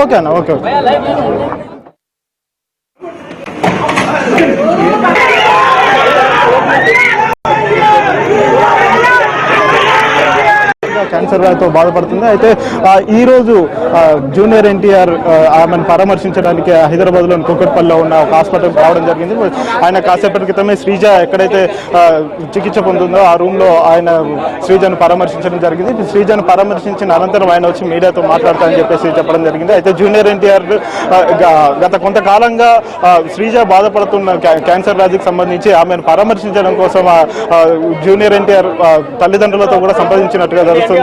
Okay అన్న okay cancer వ్యాధితో బాధపడుతుంది. అయితే ఈరోజు జూనియర్ ఎన్టీఆర్ ఆమెను పరామర్శించడానికి హైదరాబాద్లోని కూకట్పల్లిలో ఉన్న ఒక హాస్పిటల్కి రావడం జరిగింది. ఆయన కాసేపటి క్రితమే శ్రీజ ఎక్కడైతే చికిత్స పొందుతుందో ఆ రూమ్లో ఆయన శ్రీజను పరామర్శించడం జరిగింది. శ్రీజను పరామర్శించిన అనంతరం ఆయన వచ్చి మీడియాతో మాట్లాడతారని చెప్పేసి చెప్పడం జరిగింది. అయితే జూనియర్ ఎన్టీఆర్ గత కొంతకాలంగా శ్రీజ బాధపడుతున్న క్యాన్సర్ వ్యాధికి సంబంధించి ఆమెను పరామర్శించడం కోసం జూనియర్ ఎన్టీఆర్ తల్లిదండ్రులతో కూడా సంప్రదించినట్టుగా తెలుస్తుంది.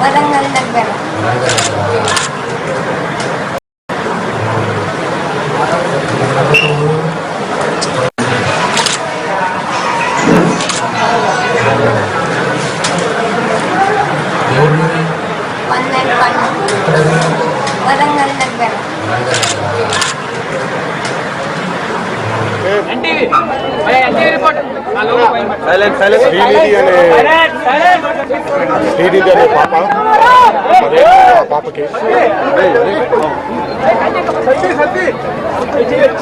వరంగల్ దగ్గర. పన్నెండు శ్రీనిధి అనే పాప, పాపకి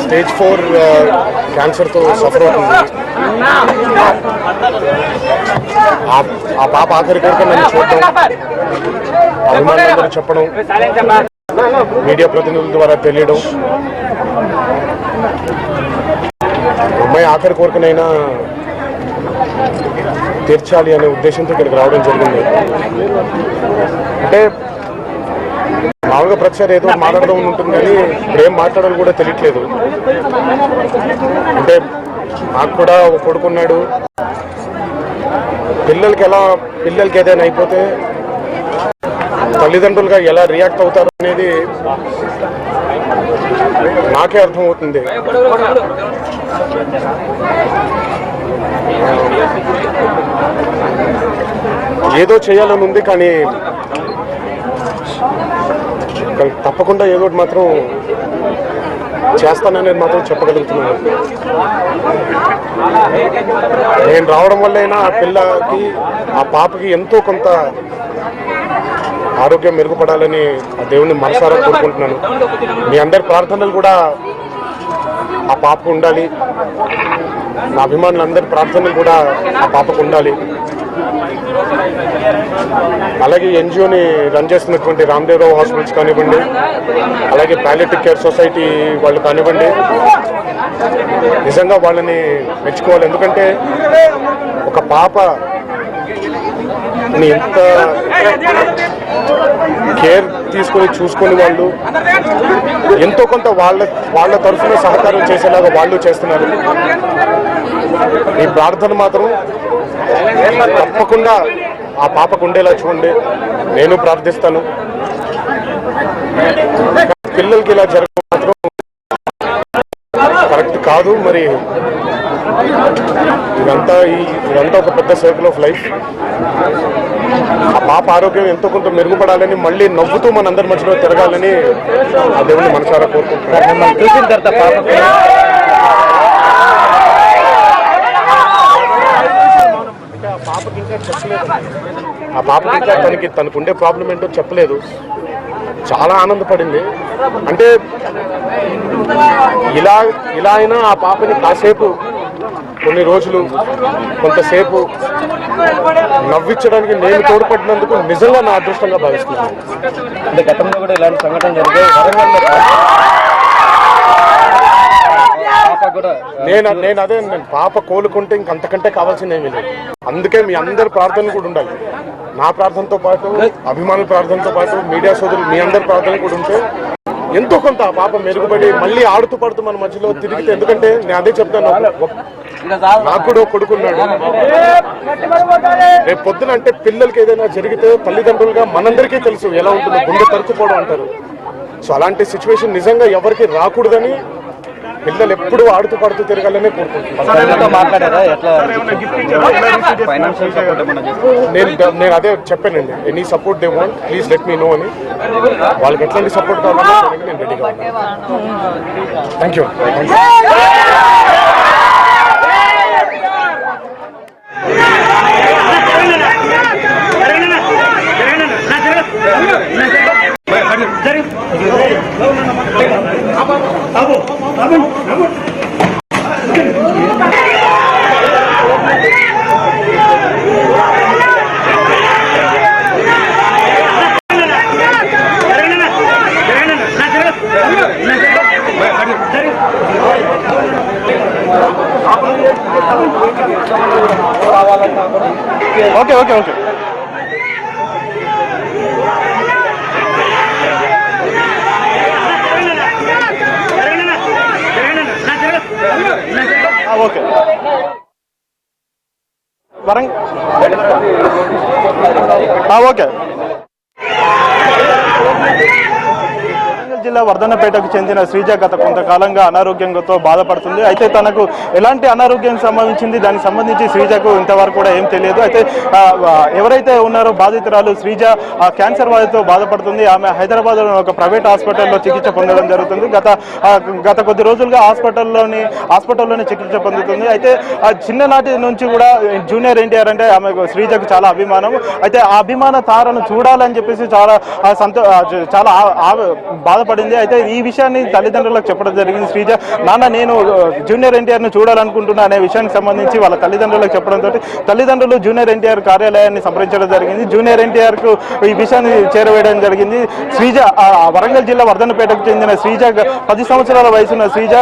స్టేజ్ 4 క్యాన్సర్తో సఫర్ అవుతుంది. ఆ పాప ఆఖరి కోరిక నన్ను చూడటం, అభిమానులందరూ చెప్పడం, మీడియా ప్రతినిధుల ద్వారా తెలియడం, అమ్మాయి ఆఖరి కోరికనైనా తీర్చాలి అనే ఉద్దేశంతో ఇక్కడికి రావడం జరిగింది. అంటే మామూలుగా ప్రతిసారి ఏదో మాట్లాడడం ఉంటుంది కానీ ఇప్పుడు ఏం మాట్లాడాలని కూడా తెలియట్లేదు. అంటే నాకు కూడా ఒక కొడుకున్నాడు. పిల్లలకి ఏదైనా అయిపోతే తల్లిదండ్రులుగా ఎలా రియాక్ట్ అవుతారు అనేది నాకే అర్థమవుతుంది. ఏదో చేయాలని ఉంది కానీ తప్పకుండా ఏదో మాత్రం చేస్తాననేది మాత్రం చెప్పగలుగుతున్నాను. నేను రావడం వల్లైనా ఆ పిల్లకి, ఆ పాపకి ఎంతో కొంత ఆరోగ్యం మెరుగుపడాలని ఆ దేవుని మనసారా కోరుకుంటున్నాను. మీ అందరి ప్రార్థనలు కూడా ఆ పాపకు ఉండాలి. నా అభిమానులందరి ప్రార్థనలు కూడా ఆ పాపకు ఉండాలి. అలాగే ఎన్జిఓని రన్ చేస్తున్నటువంటి రామ్దేవరావు హాస్పిటల్స్ కానివ్వండి, అలాగే పాలియేటివ్ కేర్ సొసైటీ వాళ్ళు కానివ్వండి, నిజంగా వాళ్ళని మెచ్చుకోవాలి. ఎందుకంటే ఒక పాప ఎంత కేర్ తీసుకొని చూసుకొని వాళ్ళు ఎంతో కొంత వాళ్ళ తరఫున సహకారం చేసేలాగా వాళ్ళు చేస్తున్నారు. ఈ ప్రార్థన మాత్రం తప్పకుండా ఆ పాపకు ఉండేలా చూడండి. నేను ప్రార్థిస్తాను. పిల్లలకి ఇలా జరగడం మాత్రం కరెక్ట్ కాదు. మరి ఇదంతా ఒక పెద్ద సర్కిల్ ఆఫ్ లైఫ్. ఆ పాప ఆరోగ్యం ఎంతో కొంత మెరుగుపడాలని, మళ్ళీ నవ్వుతూ మనందరి మధ్యలో తిరగాలని ఆ దేవుని మనసారా కోరుకుంటున్నాను. చూసిన తర్వాత ఆ పాపకి ఇంకా తనకుండే ప్రాబ్లం ఏంటో చెప్పలేదు. చాలా ఆనందపడింది. అంటే ఇలా అయినా ఆ పాపని కాసేపు, కొన్ని రోజులు, కొంతసేపు నవ్వించడానికి నేను తోడ్పడినందుకు నిజంగా నా అదృష్టంగా భావిస్తున్నాను. అంటే గతంలో కూడా ఇలాంటి సంఘటన జరిగాయి. నేను పాప కోలుకుంటే ఇంకంతకంటే కావాల్సింది ఏమీ లేదు. అందుకే మీ అందరి ప్రార్థనలు కూడా ఉండాలి. నా ప్రార్థనతో పాటు, అభిమానుల ప్రార్థనతో పాటు, మీడియా సోదరులు మీ అందరి ప్రార్థనలు కూడా ఉంటే ఎంతో కొంత ఆ పాప మెరుగుపడి మళ్ళీ ఆడుతూ పడుతూ మన మధ్యలో తిరిగితే. ఎందుకంటే నేను అదే చెప్తాను, నాకు కూడా కొడుకున్నాడు. రేపు పొద్దున అంటే పిల్లలకి ఏదైనా జరిగితే తల్లిదండ్రులుగా మనందరికీ తెలుసు ఎలా ఉంటుందో, గుండె తరుచుకోవడం అంటారు. సో అలాంటి సిచ్యువేషన్ నిజంగా ఎవరికి రాకూడదని పిల్లలు ఎప్పుడు ఆడుతూ పడుతూ తిరగాలనే నేను అదే చెప్పానండి. Any support they want please let me know అని. వాళ్ళకి ఎట్లాంటి సపోర్ట్ కావాలో నేను రెడీగా ఉన్నాను. Thank you. Okay okay okay okay okay Warangal జిల్లా వర్ధన్నపేటకు చెందిన శ్రీజ గత కొంతకాలంగా అనారోగ్యంతో బాధపడుతుంది. అయితే తనకు ఎలాంటి అనారోగ్యం సంభవించింది, దానికి సంబంధించి శ్రీజకు ఇంతవరకు కూడా ఏం తెలియదు. అయితే ఎవరైతే ఉన్నారో బాధితురాలు శ్రీజ క్యాన్సర్ వ్యాధితో బాధపడుతుంది. ఆమె హైదరాబాద్ ఒక ప్రైవేట్ హాస్పిటల్లో చికిత్స పొందడం జరుగుతుంది. గత కొద్ది రోజులుగా హాస్పిటల్లోనే చికిత్స పొందుతుంది. అయితే చిన్ననాటి నుంచి కూడా జూనియర్ ఎన్టీఆర్ అంటే ఆమెకు శ్రీజకు చాలా అభిమానం. అయితే ఆ అభిమాన తారను చూడాలని చెప్పేసి చాలా బాధపడింది. అయితే ఈ విషయాన్ని తల్లిదండ్రులకు చెప్పడం జరిగింది. శ్రీజ, నాన్న నేను జూనియర్ ఎన్టీఆర్ ను చూడాలనుకుంటున్నా అనే విషయానికి సంబంధించి వాళ్ళ తల్లిదండ్రులకు చెప్పడంతో తల్లిదండ్రులు జూనియర్ ఎన్టీఆర్ కార్యాలయాన్ని సంప్రదించడం జరిగింది. జూనియర్ ఎన్టీఆర్ కు ఈ విషయాన్ని చేరవేయడం జరిగింది. శ్రీజ వరంగల్ జిల్లా వర్ధన్నపేటకు చెందిన శ్రీజ 10 సంవత్సరాల వయసున్న శ్రీజ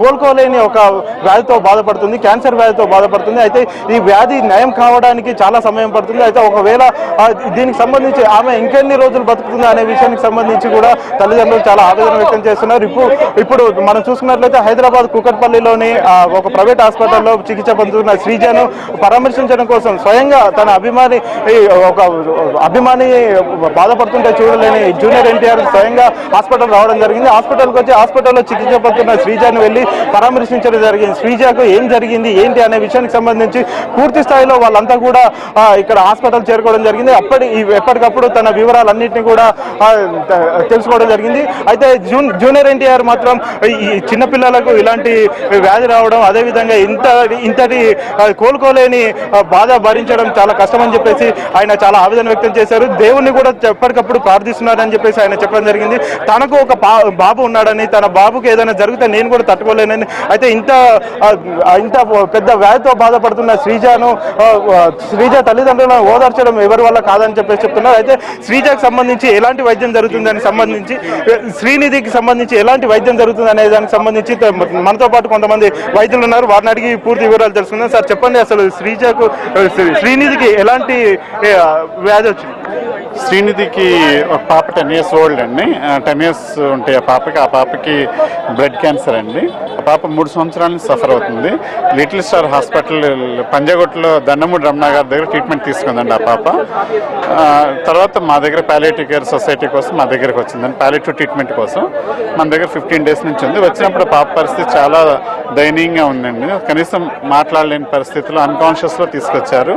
కోలుకోలేని ఒక వ్యాధితో బాధపడుతుంది, క్యాన్సర్ వ్యాధితో బాధపడుతుంది. అయితే ఈ వ్యాధి నయం కావడానికి చాలా సమయం పడుతుంది. అయితే ఒకవేళ దీనికి సంబంధించి ఆమె ఇంకెన్ని రోజులు బతుకుతుందా అనే విషయానికి సంబంధించి కూడా తల్లిదండ్రులు చాలా ఆవేదన వ్యక్తం చేస్తున్నారు. ఇప్పుడు మనం చూసుకున్నట్లయితే హైదరాబాద్ కూకట్పల్లిలోని ఒక ప్రైవేట్ హాస్పిటల్లో చికిత్స పొందుతున్న శ్రీజను పరామర్శించడం కోసం స్వయంగా తన అభిమాని బాధపడుతుంటే చూడలేని జూనియర్ ఎన్టీఆర్ స్వయంగా హాస్పిటల్ రావడం జరిగింది. హాస్పిటల్కి వచ్చి హాస్పిటల్లో చికిత్స పొందుతున్న శ్రీజను వెళ్ళి పరామర్శించడం జరిగింది. శ్రీజకు ఏం జరిగింది ఏంటి అనే విషయానికి సంబంధించి పూర్తి స్థాయిలో వాళ్ళంతా కూడా ఇక్కడ హాస్పిటల్ చేరుకోవడం జరిగింది. ఎప్పటికప్పుడు తన వివరాలన్నింటినీ కూడా తెలుసుకోవడం జరిగింది. అయితే జూనియర్ ఎన్టీఆర్ మాత్రం ఈ చిన్నపిల్లలకు ఇలాంటి వ్యాధి రావడం, అదేవిధంగా ఇంతటి కోలుకోలేని బాధ భరించడం చాలా కష్టమని చెప్పేసి ఆయన చాలా ఆవేదన వ్యక్తం చేశారు. దేవుణ్ణి కూడా ఎప్పటికప్పుడు ప్రార్థిస్తున్నారని చెప్పేసి ఆయన చెప్పడం జరిగింది. తనకు ఒక బాబు ఉన్నాడని, తన బాబుకి ఏదైనా జరిగితే నేను కూడా తట్టుకోలేనని, అయితే ఇంత పెద్ద వ్యాధితో బాధపడుతున్న శ్రీజ తల్లిదండ్రులను ఓదార్చడం ఎవరి వల్ల కాదని చెప్పేసి చెప్తున్నారు. అయితే శ్రీజకు సంబంధించి ఎలాంటి వైద్యం జరుగుతుందని సంబంధించి, శ్రీనిధికి సంబంధించి ఎలాంటి వైద్యం జరుగుతుంది అనే దానికి సంబంధించి మనతో పాటు కొంతమంది వైద్యులు ఉన్నారు. వారిని అడిగి పూర్తి వివరాలు తెలుసుకుందాం. సార్ చెప్పండి, అసలు శ్రీనిధికి ఎలాంటి వ్యాధి వచ్చింది? శ్రీనిధికి ఒక పాప 10 years ఓల్డ్ అండి. 10 years ఉంటాయి ఆ పాపకి బ్లడ్ క్యాన్సర్ అండి. ఆ పాప 3 సంవత్సరాల నుంచి సఫర్ అవుతుంది. లిటిల్ స్టార్ హాస్పిటల్ పంజాగుట్టలో దండమూడి రమణ గారి దగ్గర ట్రీట్మెంట్ తీసుకుందండి ఆ పాప. తర్వాత మా దగ్గర పాలియేటివ్ కేర్ సొసైటీ కోసం మా దగ్గరకు వచ్చిందండి, పాలియేటివ్ ట్రీట్మెంట్ కోసం. మన దగ్గర 15 days నుంచి ఉంది. వచ్చినప్పుడు పాప పరిస్థితి చాలా దయనీయంగా ఉందండి. కనీసం మాట్లాడలేని పరిస్థితిలో అన్కాన్షియస్లో తీసుకొచ్చారు.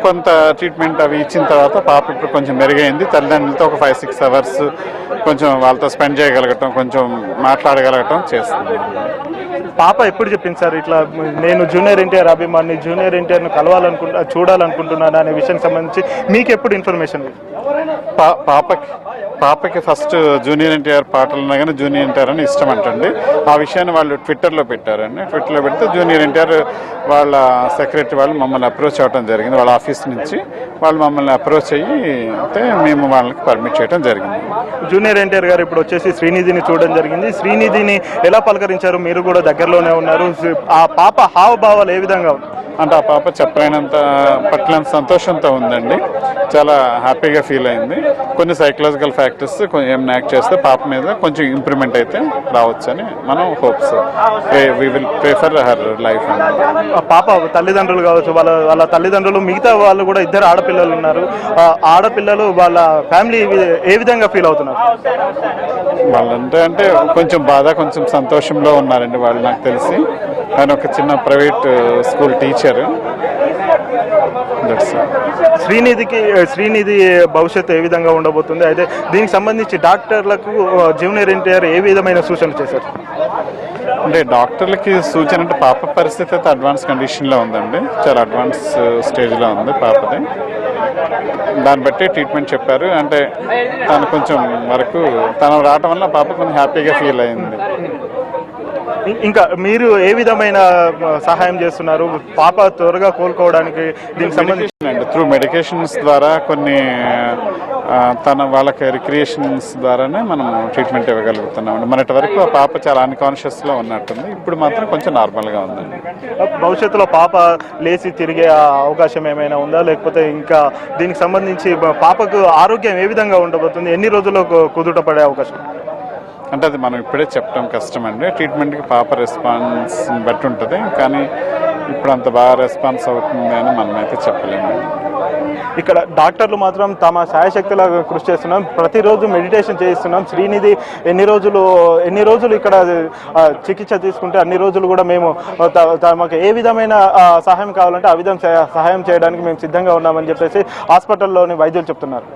కొంత ట్రీట్మెంట్ అవి ఇచ్చిన తర్వాత పాప ఇప్పుడు కొంచెం మెరుగైంది. తల్లిదండ్రులతో ఒక 5-6 hours కొంచెం వాళ్ళతో స్పెండ్ చేయగలగటం, కొంచెం మాట్లాడగలగటం చేస్తుంది. పాప ఎప్పుడు చెప్పింది సార్ ఇట్లా నేను జూనియర్ ఎన్టీఆర్ అభిమాని, జూనియర్ ఎన్టీఆర్ను చూడాలనుకుంటున్నాను అనే విషయానికి సంబంధించి మీకు ఎప్పుడు ఇన్ఫర్మేషన్? పాపకి ఫస్ట్ జూనియర్ ఎన్టీఆర్ పాటలు ఉన్నా కానీ జూనియర్ ఎన్టీఆర్ అని ఇష్టం అంటండి. ఆ విషయాన్ని వాళ్ళు ట్విట్టర్లో పెట్టారండి. ట్విట్టర్లో పెడితే జూనియర్ ఎన్టీఆర్ వాళ్ళ సెక్రటరీ వాళ్ళు మమ్మల్ని అప్రోచ్ అవ్వడం జరిగింది. వాళ్ళ ఆఫీస్ నుంచి వాళ్ళు మమ్మల్ని అప్రోచ్ అయ్యి అంటే మేము వాళ్ళకి పర్మిట్ చేయడం జరిగింది. జూనియర్ ఎన్టీఆర్ గారు ఇప్పుడు వచ్చేసి శ్రీనిధిని చూడడం జరిగింది. శ్రీనిధిని ఎలా పలకరించారు? మీరు కూడా దగ్గరలోనే ఉన్నారు. ఆ పాప హావభావాలు ఏ విధంగా ఉంది? అంటే ఆ పాప చెప్పలేనంత పట్ల సంతోషంతో ఉందండి. చాలా హ్యాపీగా ఫీల్ అయింది. కొన్ని సైకలాజికల్ ఫ్యాక్టర్స్ ఏమైనా యాక్ట్ చేస్తే పాప మీద కొంచెం ఇంప్రూవ్మెంట్ అయితే రావచ్చని మనం hopes. We will prefer her life. పాప తల్లిదండ్రులు కావచ్చు, వాళ్ళ తల్లిదండ్రులు, మిగతా వాళ్ళు కూడా 2 ఆడపిల్లలు ఉన్నారు. ఆడపిల్లలు వాళ్ళ ఫ్యామిలీ ఏ విధంగా ఫీల్ అవుతున్నారు? వాళ్ళంటే కొంచెం బాధ, కొంచెం సంతోషంలో ఉన్నారండి వాళ్ళు. నాకు తెలిసి ఆయన ఒక చిన్న ప్రైవేట్ స్కూల్ టీచర్. శ్రీనిధి భవిష్యత్తు ఏ విధంగా ఉండబోతుంది? అయితే దీనికి సంబంధించి డాక్టర్లకు జూనియర్ ఎన్టీఆర్ ఏ విధమైన సూచనలు చేశారు? అంటే డాక్టర్లకి సూచన అంటే పాప పరిస్థితి అయితే అడ్వాన్స్ కండిషన్లో ఉందండి. చాలా అడ్వాన్స్ స్టేజ్లో ఉంది పాపది. దాన్ని బట్టి ట్రీట్మెంట్ చెప్పారు. అంటే తను కొంచెం వరకు తను రావటం వల్ల పాప కొంచెం హ్యాపీగా ఫీల్ అయింది. ఇంకా మీరు ఏ విధమైన సహాయం చేస్తున్నారు పాప త్వరగా కోలుకోవడానికి? దీనికి సంబంధించి త్రూ మెడికేషన్స్ ద్వారా కొన్ని వాళ్ళకి రిక్రియేషన్స్ ద్వారానే మనం ట్రీట్మెంట్ ఇవ్వగలుగుతున్నామండి. మొన్నటి వరకు ఆ పాప చాలా అన్కాన్షియస్లో ఉన్నట్టుంది. ఇప్పుడు మాత్రం కొంచెం నార్మల్గా ఉందండి. భవిష్యత్తులో పాప లేచి తిరిగే అవకాశం ఏమైనా ఉందా? లేకపోతే ఇంకా దీనికి సంబంధించి పాపకు ఆరోగ్యం ఏ విధంగా ఉండబోతుంది? ఎన్ని రోజుల్లో కుదుట పడే అవకాశం? అంటే అది మనం ఇప్పుడే చెప్పడం కష్టం అండి. ట్రీట్మెంట్కి పాప రెస్పాన్స్ బట్టి ఉంటుంది. కానీ ఇప్పుడు అంత బాగా రెస్పాన్స్ అవుతుంది అని మనమైతే చెప్పలేమండి. ఇక్కడ డాక్టర్లు మాత్రం తమ శాయశక్తిలా కృషి చేస్తున్నాం, ప్రతిరోజు మెడిటేషన్ చేయిస్తున్నాం. శ్రీనిధి ఎన్ని రోజులు ఇక్కడ చికిత్స తీసుకుంటే అన్ని రోజులు కూడా మేము తమకు ఏ విధమైన సహాయం కావాలంటే ఆ విధంగా సహాయం చేయడానికి మేము సిద్ధంగా ఉన్నామని చెప్పేసి హాస్పిటల్లోని వైద్యులు చెప్తున్నారు.